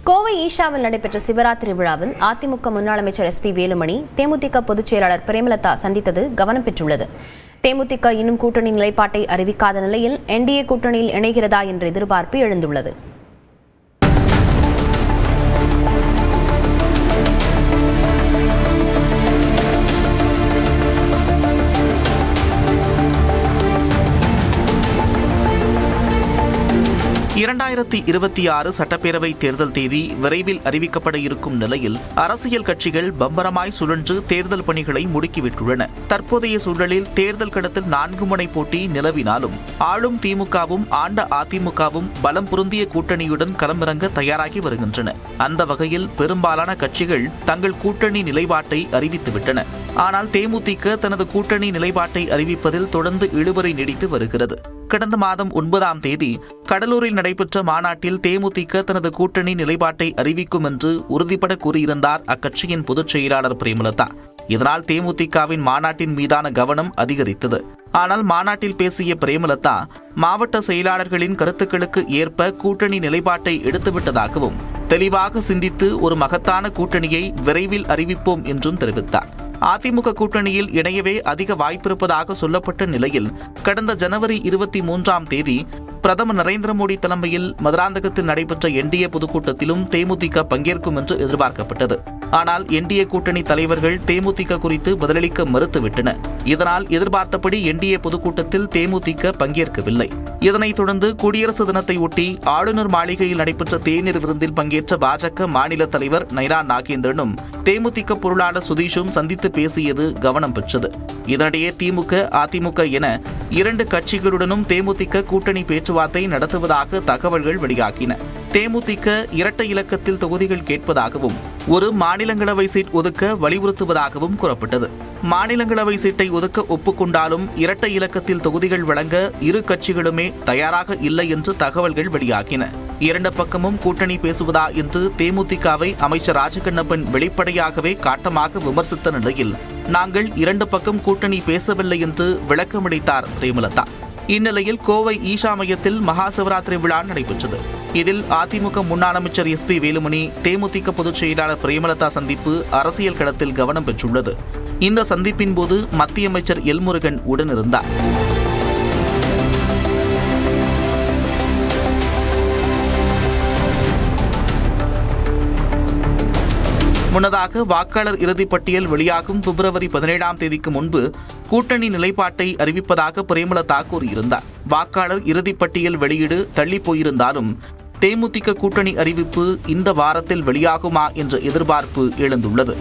கோவை ஈஷாவில் நடைபெற்ற சிவராத்திரி விழாவில் அதிமுக முன்னாள் அமைச்சர் எஸ்.பி. வேலுமணி தேமுதிக பொதுச் செயலாளர் பிரேமலதா சந்தித்தது கவனம் பெற்றுள்ளது. தேமுதிக இன்னும் கூட்டணி நிலைப்பாட்டை அறிவிக்காத நிலையில் என்டிஏ கூட்டணியில் இணைகிறதா என்ற எதிர்பார்ப்பு எழுந்துள்ளது. சட்டப்பேரவை தேர்தல் தேதி விரைவில் அறிவிக்கப்பட இருக்கும் நிலையில் அரசியல் கட்சிகள் பம்பரமாய் சுழன்று தேர்தல் பணிகளை முடுக்கிவிட்டுள்ளன. தற்போதைய சூழலில் தேர்தல் களத்தில் 4 முனை போட்டி நிலவினாலும் ஆளும் திமுகவும் ஆண்ட அதிமுகவும் பலம் பொருந்திய கூட்டணியுடன் களமிறங்க தயாராகி வருகின்றன. அந்த வகையில் பெரும்பாலான கட்சிகள் தங்கள் கூட்டணி நிலைப்பாட்டை அறிவித்துவிட்டன. ஆனால் தேமுதிக தனது கூட்டணி நிலைப்பாட்டை அறிவிப்பதில் தொடர்ந்து இழுபறி நீடித்து வருகிறது. கடந்த மாதம் 9ஆம் தேதி கடலூரில் நடைபெற்ற மாநாட்டில் தேமுதிக தனது கூட்டணி நிலைப்பாட்டை அறிவிக்கும் என்று உறுதிபட கூறியிருந்தார் அக்கட்சியின் பொதுச் செயலாளர் பிரேமலதா. இதனால் தேமுதிகவின் மாநாட்டின் மீதான கவனம் அதிகரித்தது. ஆனால் மாநாட்டில் பேசிய பிரேமலதா மாவட்ட செயலாளர்களின் கருத்துக்களுக்கு ஏற்ப கூட்டணி நிலைப்பாட்டை எடுத்துவிட்டதாகவும் தெளிவாக சிந்தித்து ஒரு மகத்தான கூட்டணியை விரைவில் அறிவிப்போம் என்றும் தெரிவித்தார். அதிமுக கூட்டணியில் இணையவே அதிக வாய்ப்பிருப்பதாக சொல்லப்பட்ட நிலையில் கடந்த ஜனவரி 23ஆம் தேதி பிரதமர் நரேந்திர மோடி தலைமையில் மதுராந்தகத்தில் நடைபெற்ற என்டிஏ பொதுக்கூட்டத்திலும் தேமுதிக பங்கேற்கும் என்று எதிர்பார்க்கப்பட்டது. ஆனால் என்டிஏ கூட்டணி தலைவர்கள் தேமுதிக குறித்து பதிலளிக்க மறுத்துவிட்டனர். இதனால் எதிர்பார்த்தபடி என்டிஏ பொதுக்கூட்டத்தில் தேமுதிக பங்கேற்கவில்லை. இதனைத் தொடர்ந்து குடியரசு தினத்தை ஒட்டி ஆளுநர் மாளிகையில் நடைபெற்ற தேநீர் விருந்தில் பங்கேற்ற பாஜக மாநில தலைவர் நைனா நாகேந்திரனும் தேமுதிக பொருளாளர் சுதீஷும் சந்தித்து பேசியது கவனம் பெற்றது. இதனிடையே திமுக அதிமுக என 2 கட்சிகளுடனும் தேமுதிக கூட்டணி பேச்சுவார்த்தை நடத்துவதாக தகவல்கள் வெளியாகின. தேமுதிக இரட்டை இலக்கத்தில் தொகுதிகள் கேட்பதாகவும் ஒரு மாநிலங்களவை சீட் ஒதுக்க வலியுறுத்துவதாகவும் கூறப்பட்டது. மாநிலங்களவை சீட்டை ஒதுக்க ஒப்புக்கொண்டாலும் இரட்டை இலக்கத்தில் தொகுதிகள் வழங்க இரு கட்சிகளுமே தயாராக இல்லை என்று தகவல்கள் வெளியாகின. 2 பக்கமும் கூட்டணி பேசுவதா என்று தேமுதிகவை அமைச்சர் ராஜகண்ணப்பன் வெளிப்படையாகவே காட்டமாக விமர்சித்த நிலையில் நாங்கள் 2 பக்கம் கூட்டணி பேசவில்லை என்று விளக்கமளித்தார் பிரேமலதா. இந்நிலையில் கோவை ஈஷா மையத்தில் மகா சிவராத்திரி விழா நடைபெற்றது. இதில் அதிமுக முன்னாள் அமைச்சர் எஸ்.பி. வேலுமணி தேமுதிக பொதுச் செயலாளர் பிரேமலதா சந்திப்பு அரசியல் களத்தில் கவனம் பெற்றுள்ளது. இந்த சந்திப்பின் போது மத்திய அமைச்சர் எல் முருகன் உடனிருந்தார். முன்னதாக வாக்காளர் இறுதிப்பட்டியல் வெளியாகும் பிப்ரவரி 17ஆம் தேதிக்கு முன்பு கூட்டணி நிலைப்பாட்டை அறிவிப்பதாக பிரேமலதா கூறியிருந்தார். வாக்காளர் இறுதிப்பட்டியல் வெளியீடு தள்ளி போயிருந்தாலும் தேமுதிக கூட்டணி அறிவிப்பு இந்த வாரத்தில் வெளியாகுமா என்ற எதிர்பார்ப்பு எழுந்துள்ளது.